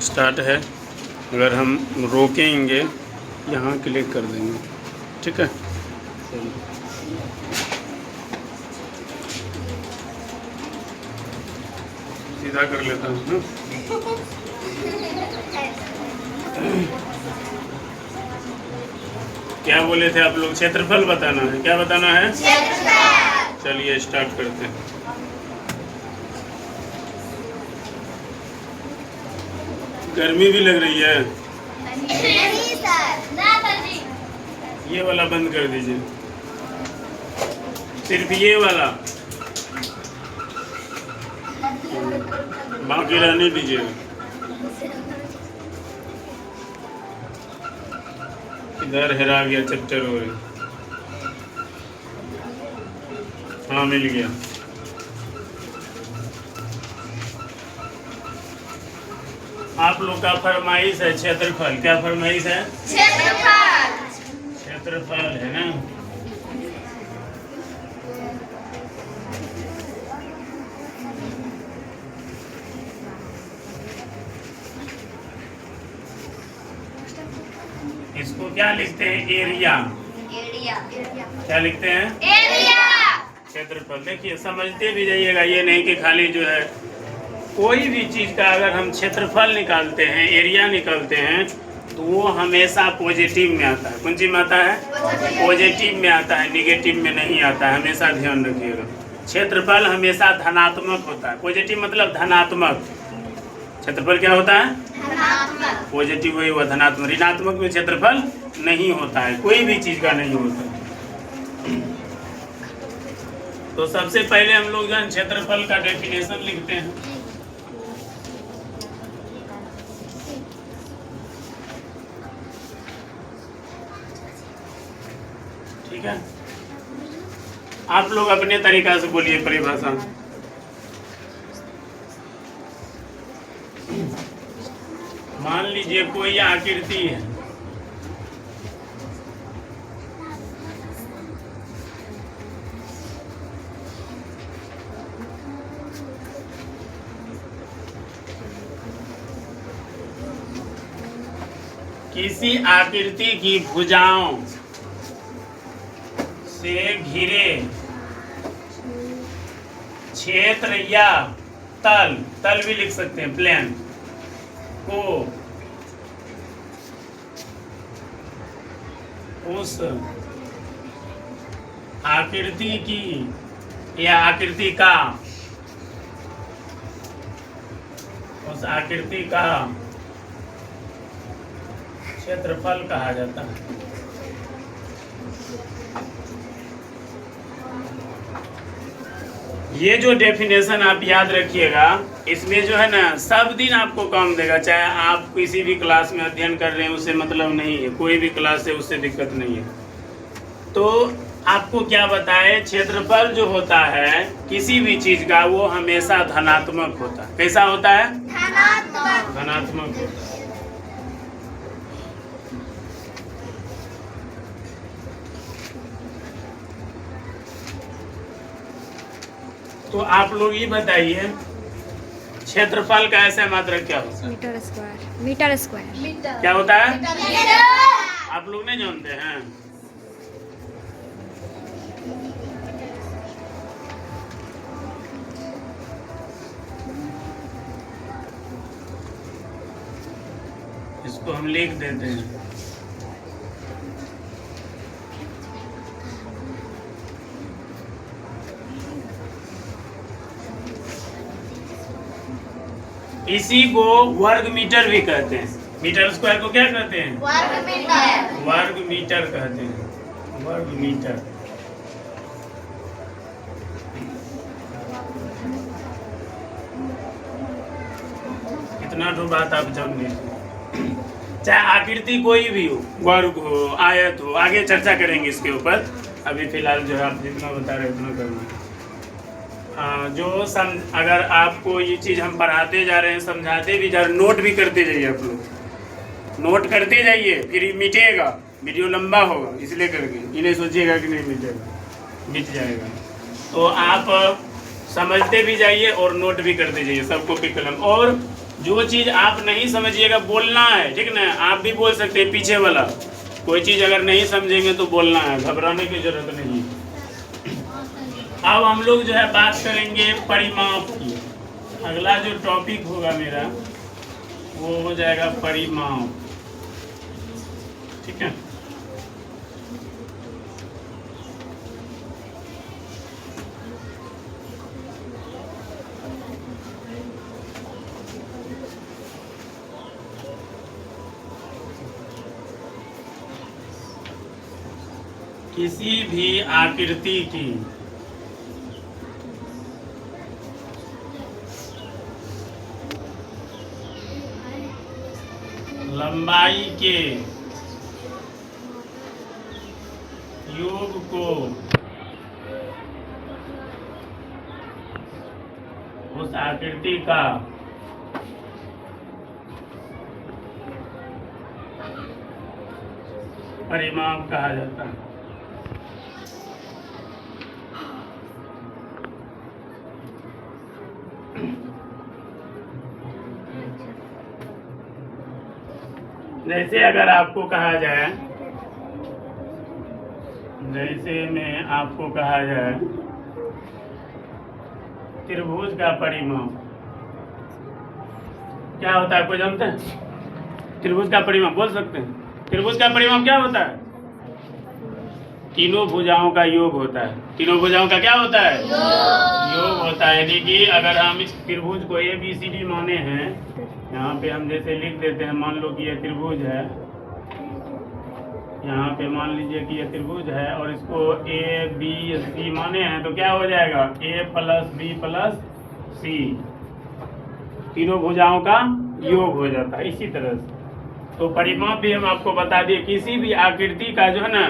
Start है। अगर हम रोकेंगे यहाँ क्लिक कर देंगे, ठीक है। सीधा कर लेता हूँ ना। क्या बोले थे आप लोग? क्षेत्रफल बताना है। क्या बताना है? क्षेत्रफल। चलिए स्टार्ट करते हैं। गर्मी भी लग रही है। नहीं सर, ना सर। ये वाला बंद कर दीजिए, सिर्फ ये वाला, बाकी रहने दीजिए। इधर हेरा गया चैप्टर हो रही। हाँ मिल गया। आप लोग का फरमाइश है क्षेत्रफल। क्या फरमाइश है? क्षेत्रफल। क्षेत्रफल है ना। इसको क्या लिखते हैं? एरिया। एरिया। क्या लिखते हैं? एरिया। क्षेत्रफल। देखिए समझते भी जाइएगा, ये नहीं कि खाली जो है कोई भी चीज का अगर हम क्षेत्रफल निकालते हैं, एरिया निकालते हैं, तो वो हमेशा पॉजिटिव में आता है। कौन चीज में आता है? पॉजिटिव में आता है, निगेटिव में नहीं आता है। हमेशा ध्यान रखिएगा, क्षेत्रफल हमेशा धनात्मक होता है। पॉजिटिव मतलब धनात्मक। क्षेत्रफल क्या होता है? धनात्मक। पॉजिटिव वही हुआ धनात्मक। ऋणात्मक में क्षेत्रफल नहीं होता है, कोई भी चीज का नहीं होता। तो सबसे पहले हम लोग जो क्षेत्रफल का डेफिनेशन लिखते हैं। ठीक है, आप लोग अपने तरीका से बोलिए परिभाषा। मान लीजिए कोई आकृति है, किसी आकृति की भुजाओं से घिरे क्षेत्र या तल, तल भी लिख सकते हैं, प्लेन को उस आकृति की या आकृति का, उस आकृति का क्षेत्रफल कहा जाता है। ये जो डेफिनेशन आप याद रखिएगा, इसमें जो है ना सब दिन आपको काम देगा। चाहे आप किसी भी क्लास में अध्ययन कर रहे हैं, उससे मतलब नहीं है, कोई भी क्लास है उससे दिक्कत नहीं है। तो आपको क्या बताए, क्षेत्रफल जो होता है किसी भी चीज का, वो हमेशा धनात्मक होता है। कैसा होता है? धनात्मक। धनात्मक होता है। तो आप लोग ये बताइए क्षेत्रफल का ऐसा मात्रक क्या होता है? Metre square. मीटर स्क्वायर क्या होता है? मीटर। आप लोग नहीं जानते हैं? इसको हम लिख देते हैं। इसी को वर्ग मीटर भी कहते हैं। मीटर स्क्वायर को क्या कहते हैं? वर्ग मीटर। वर्ग मीटर कहते हैं, वर्ग मीटर। इतना तो बात आप जान लीजिए। चाहे आकृति कोई भी हो, वर्ग हो, आयत हो, आगे चर्चा करेंगे इसके ऊपर। अभी फिलहाल जो है आप जितना बता रहे उतना करना। जो अगर आपको ये चीज़ हम पढ़ाते जा रहे हैं, समझाते भी जा रहे हैं, नोट भी करते जाइए। आप लोग नोट करते जाइए, फिर मिटेगा, वीडियो लंबा होगा, इसलिए करके ये नहीं सोचिएगा कि नहीं मिटेगा, मिट जाएगा। तो आप समझते भी जाइए और नोट भी करते जाइए, सब कॉपी कलम। और जो चीज आप नहीं समझिएगा बोलना है, ठीक ना। आप भी बोल सकते हैं पीछे वाला, कोई चीज अगर नहीं समझेंगे तो बोलना है, घबराने की जरूरत नहीं। अब हम लोग जो है बात करेंगे परिमाप की। अगला जो टॉपिक होगा मेरा वो हो जाएगा परिमाप, ठीक है। किसी भी आकृति की लंबाई के योग को उस आकृति का परिमाप कहा जाता है। जैसे अगर आपको कहा जाए, जैसे में आपको कहा जाए त्रिभुज का परिमाप क्या होता है, कोई जानते हैं? त्रिभुज का परिमाप बोल सकते हैं? त्रिभुज का परिमाप क्या होता है? तीनों भुजाओं का योग होता है। तीनों भुजाओं का क्या होता है? योग होता है। यानी कि अगर हम इस त्रिभुज को ABCD माने हैं, यहाँ पे हम जैसे लिख देते हैं, मान लो कि ये त्रिभुज है, यहाँ पे मान लीजिए कि ये त्रिभुज है और इसको ABC माने हैं, तो क्या हो जाएगा? A + B + C, तीनों भुजाओं का योग हो जाता है। इसी तरह से तो परिमाप भी हम आपको बता दिए, किसी भी आकृति का जो है ना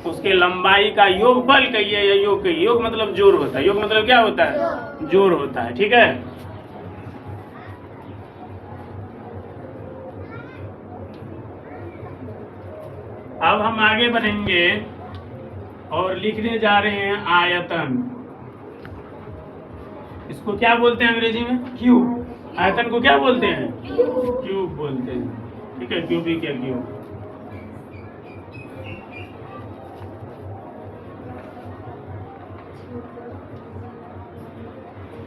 उसके लंबाई का योगफल कहिए या योग कहिए। योग मतलब जोड़ होता है। योग मतलब क्या होता है? जोड़ होता है, ठीक है। अब हम आगे बढ़ेंगे और लिखने जा रहे हैं आयतन। इसको क्या बोलते हैं अंग्रेजी में? क्यूब। आयतन को क्या बोलते हैं? क्यूब बोलते हैं, ठीक है। क्यूबिक या क्यूब।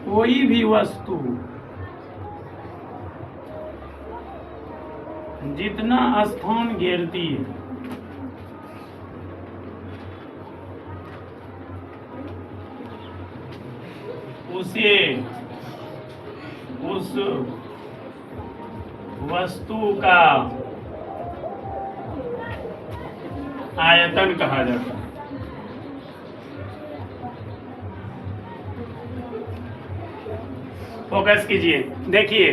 कोई भी वस्तु जितना स्थान घेरती है उसे उस वस्तु का आयतन कहा जाता है। फोकस कीजिए, देखिए,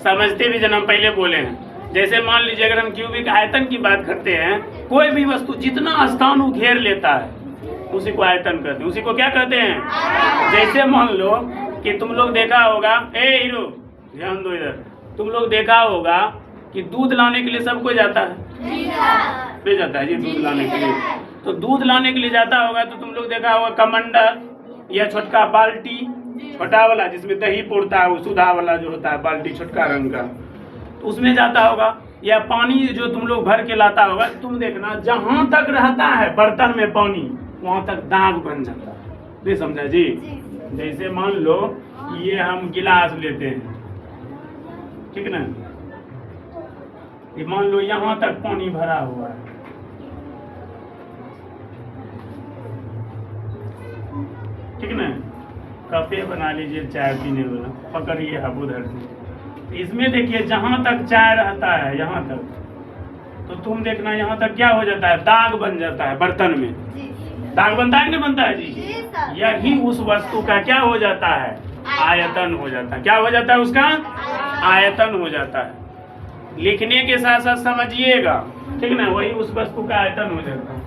समझते भी जन्म पहले बोले हैं। जैसे मान लीजिए अगर हम क्यूबिक आयतन की बात करते हैं, कोई भी वस्तु जितना स्थान वो घेर लेता है उसी को आयतन कहते हैं। उसी को क्या कहते हैं? जैसे मान लो कि तुम लोग देखा होगा, ए हीरो ध्यान दो इधर, तुम लोग देखा होगा कि दूध लाने के लिए सब कोई जाता है, ले जाता है जी दूध लाने के लिए। तो दूध लाने के लिए जाता होगा तो तुम लोग देखा होगा कमंडल या छोटका बाल्टी, छोटा वाला जिसमें दही पड़ता है, वो सुधा वाला जो होता है बाल्टी छोटका रंग का, तो उसमें जाता होगा। या पानी जो तुम लोग भर के लाता होगा, तुम देखना जहाँ तक रहता है बर्तन में पानी वहाँ तक दाग बन जाता है। नहीं समझा जी? जैसे मान लो ये हम गिलास लेते हैं, ठीक ना, ये मान लो यहाँ तक पानी भरा हुआ है, ठीक ना। कपे बना लीजिए चाय पीने वाला, पकड़िए आप उधर से, इसमें देखिए जहाँ तक चाय रहता है यहाँ तक, तो तुम देखना यहाँ तक क्या हो जाता है? दाग बन जाता है बर्तन में। दाग बनता है कि नहीं बनता है जी? यही उस वस्तु का क्या हो जाता है? आयतन हो जाता है। क्या हो जाता है? उसका आयतन हो जाता है। लिखने के साथ साथ समझिएगा, ठीक ना, वही उस वस्तु का आयतन हो जाता है।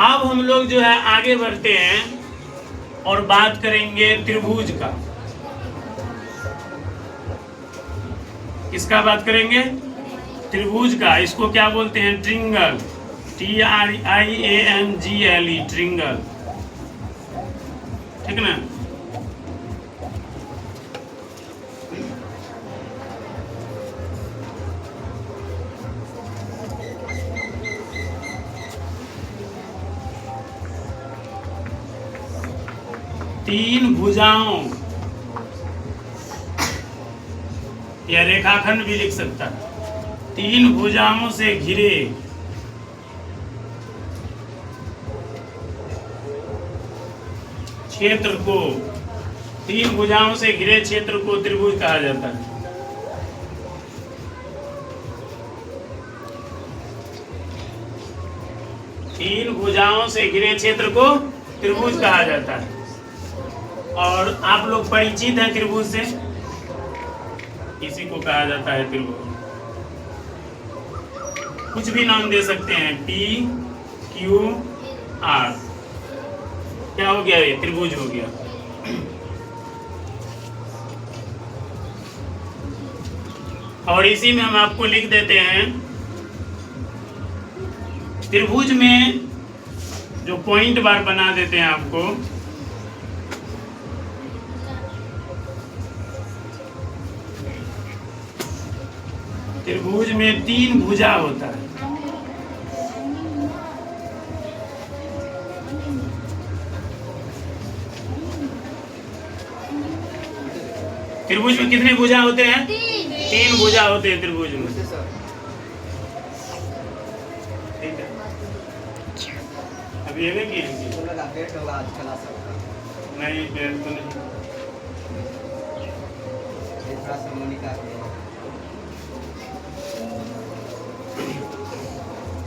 अब हम लोग जो है आगे बढ़ते हैं और बात करेंगे त्रिभुज का। किसका बात करेंगे? त्रिभुज का, इसको क्या बोलते हैं? ट्रिंगल, TRIANGLE, ट्रिंगल, ठीक ना। तीन भुजाओं या रेखाखंड भी लिख सकता है। तीन भुजाओं से घिरे क्षेत्र को, तीन भुजाओं से घिरे क्षेत्र को त्रिभुज कहा जाता है। तीन भुजाओं से घिरे क्षेत्र को त्रिभुज कहा जाता है। और आप लोग परिचित हैं त्रिभुज से, इसी को कहा जाता है त्रिभुज। कुछ भी नाम दे सकते हैं, PQR, क्या हो गया? ये त्रिभुज हो गया। और इसी में हम आपको लिख देते हैं, त्रिभुज में जो पॉइंट बार बना देते हैं आपको, त्रिभुज में तीन भुजा होता है। त्रिभुज में कितने भुजा होते हैं? तीन भुजा होते हैं त्रिभुज में। ठीक है, अभी ये की नहीं, डेट तो नहीं।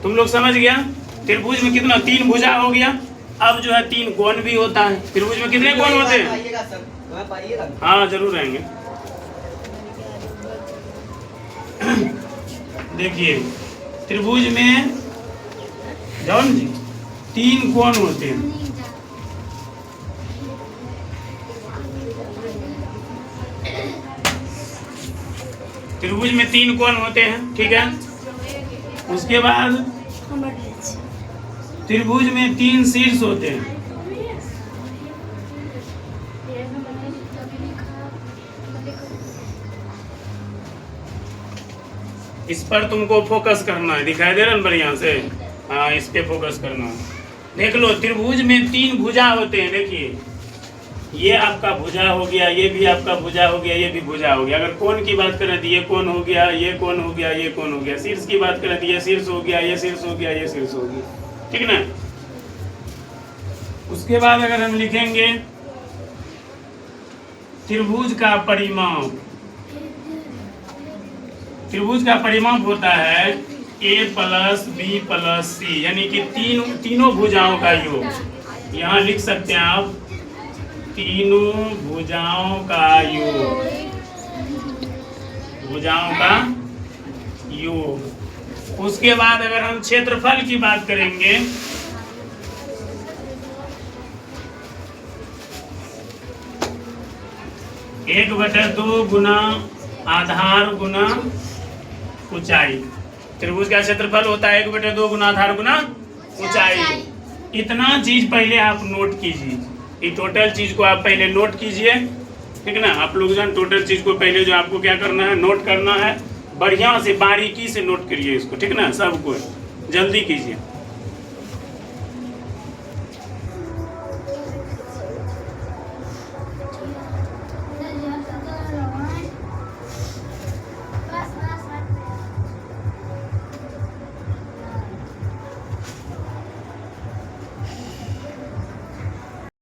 तुम लोग समझ गया? त्रिभुज में कितना? तीन भुजा हो गया। अब जो है तीन कोण भी होता है। त्रिभुज में कितने कोण होते हैं? हाँ, जरूर आएंगे। देखिए, त्रिभुज में जॉन जी तीन कोण होते हैं। त्रिभुज में तीन कोण होते हैं, ठीक है। उसके बाद त्रिभुज में तीन शीर्ष होते हैं। इस पर तुमको फोकस करना है, दिखाई दे रहा है बढ़िया से? हाँ, इस पे फोकस करना है। देख लो, त्रिभुज में तीन भुजा होते हैं। देखिए, ये आपका भुजा हो गया, ये भी आपका भुजा हो गया, ये भी भुजा हो गया। अगर कोण की बात करें तो ये कोण हो गया, ये कोण हो गया, ये कोण हो गया। शीर्ष की बात करें तो ये शीर्ष हो गया, ये शीर्ष हो गया, ये शीर्ष हो गया, ठीक ना। उसके बाद अगर हम लिखेंगे त्रिभुज का परिमाप, त्रिभुज का परिमाप होता है A + B + C, यानी कि तीनों भुजाओं का योग। यहाँ लिख सकते हैं आप, तीनों भुजाओं का योग, भुजाओं का योग। उसके बाद अगर हम क्षेत्रफल की बात करेंगे, एक बटे दो गुना आधार गुना ऊंचाई। त्रिभुज का क्षेत्रफल होता है 1/2 गुना आधार गुना ऊंचाई। इतना चीज पहले आप नोट कीजिए, ये टोटल चीज को आप पहले नोट कीजिए, ठीक ना। आप लोग जो टोटल चीज को पहले जो आपको क्या करना है, नोट करना है। बढ़िया से बारीकी से नोट करिए इसको, ठीक ना। सबको जल्दी कीजिए।